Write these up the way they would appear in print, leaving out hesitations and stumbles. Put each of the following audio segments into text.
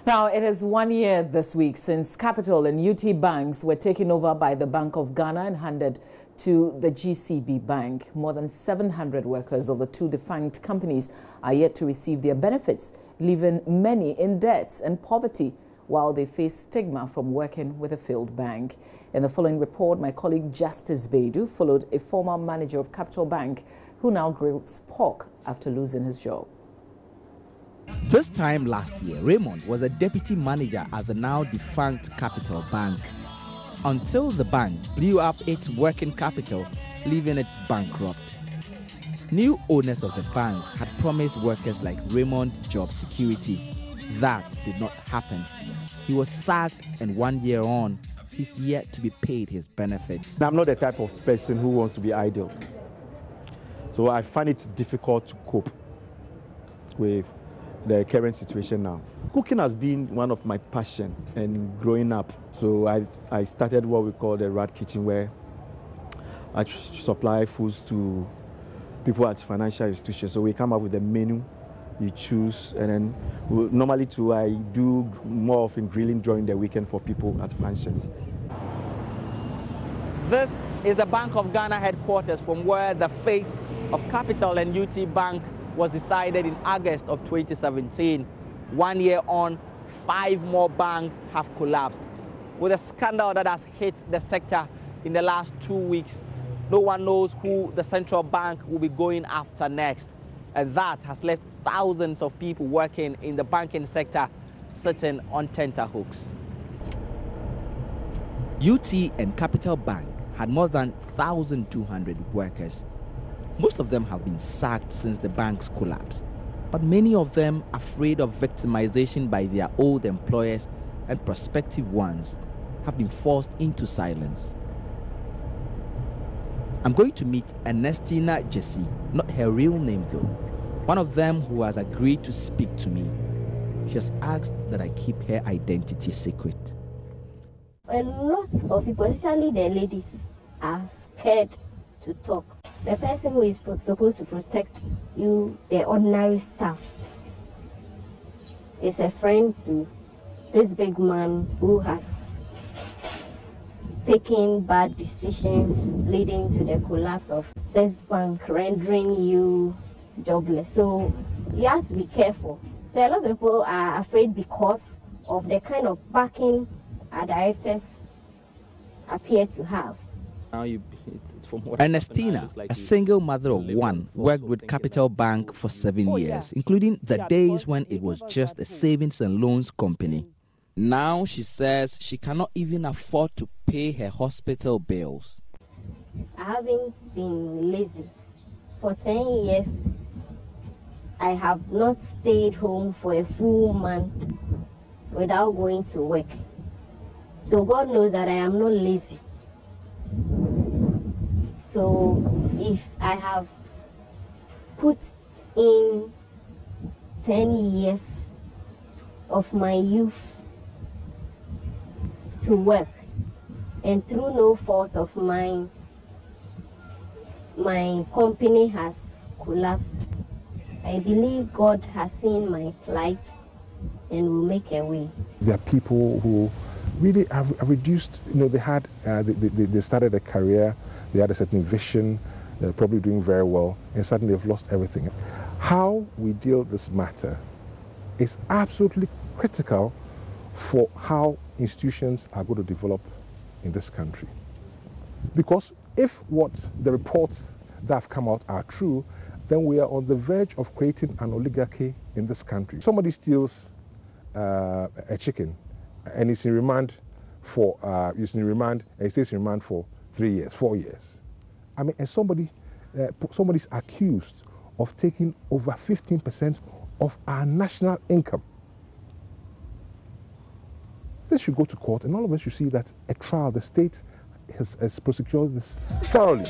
Now, it is 1 year this week since Capital and UT banks were taken over by the Bank of Ghana and handed to the GCB Bank. More than 700 workers of the two defunct companies are yet to receive their benefits, leaving many in debt and poverty while they face stigma from working with a failed bank. In the following report, my colleague Justice Baidu followed a former manager of Capital Bank who now grills pork after losing his job. This time last year, Raymond was a deputy manager at the now defunct Capital Bank until the bank blew up its working capital, leaving it bankrupt. New owners of the bank had promised workers like Raymond job security. That did not happen. He was sacked, and 1 year on, he's yet to be paid his benefits. I'm not the type of person who wants to be idle. So I find it difficult to cope with the current situation now. Cooking has been one of my passion and growing up. So I started what we call the Rat Kitchen, where I supply foods to people at financial institutions. So we come up with a menu, you choose, and then normally too I do more often grilling during the weekend for people at functions. This is the Bank of Ghana headquarters, from where the fate of Capital and UT Bank was decided in August of 2017. 1 year on, 5 more banks have collapsed. With a scandal that has hit the sector in the last 2 weeks, no one knows who the central bank will be going after next. And that has left thousands of people working in the banking sector sitting on tenterhooks. UT and Capital Bank had more than 1,200 workers. Most of them have been sacked since the bank's collapse, but many of them, afraid of victimization by their old employers and prospective ones, have been forced into silence. I'm going to meet Ernestina Jesse, not her real name though, one of them who has agreed to speak to me. She has asked that I keep her identity secret. A lot of people, especially the ladies, are scared to talk. The person who is supposed to protect you, the ordinary staff, is a friend to this big man who has taken bad decisions leading to the collapse of this bank, rendering you jobless. So you have to be careful. So a lot of people are afraid because of the kind of backing our directors appear to have. Ernestina, a single mother of one, worked with Capital Bank for 7 years, including the days when it was just a savings and loans company. Now she says she cannot even afford to pay her hospital bills. I haven't been lazy. For 10 years, I have not stayed home for a full month without going to work. So God knows that I am not lazy. So if I have put in 10 years of my youth to work, and through no fault of mine, my company has collapsed, I believe God has seen my plight and will make a way. There are people who really have reduced, they had, they started a career, they had a certain vision, they're probably doing very well, and suddenly they've lost everything. How we deal with this matter is absolutely critical for how institutions are going to develop in this country. Because if what the reports that have come out are true, then we are on the verge of creating an oligarchy in this country. Somebody steals a chicken and it's in remand for, and he stays in remand for 3 years, 4 years. I mean, and somebody's accused of taking over 15% of our national income. This should go to court, and all of us should see that a trial, the state has prosecuted this thoroughly.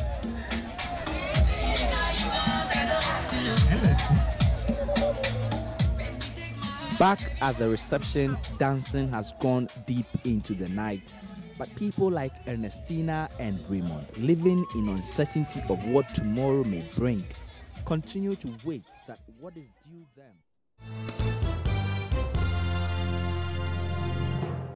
Back at the reception, dancing has gone deep into the night. But people like Ernestina and Raymond, living in uncertainty of what tomorrow may bring, continue to wait that what is due them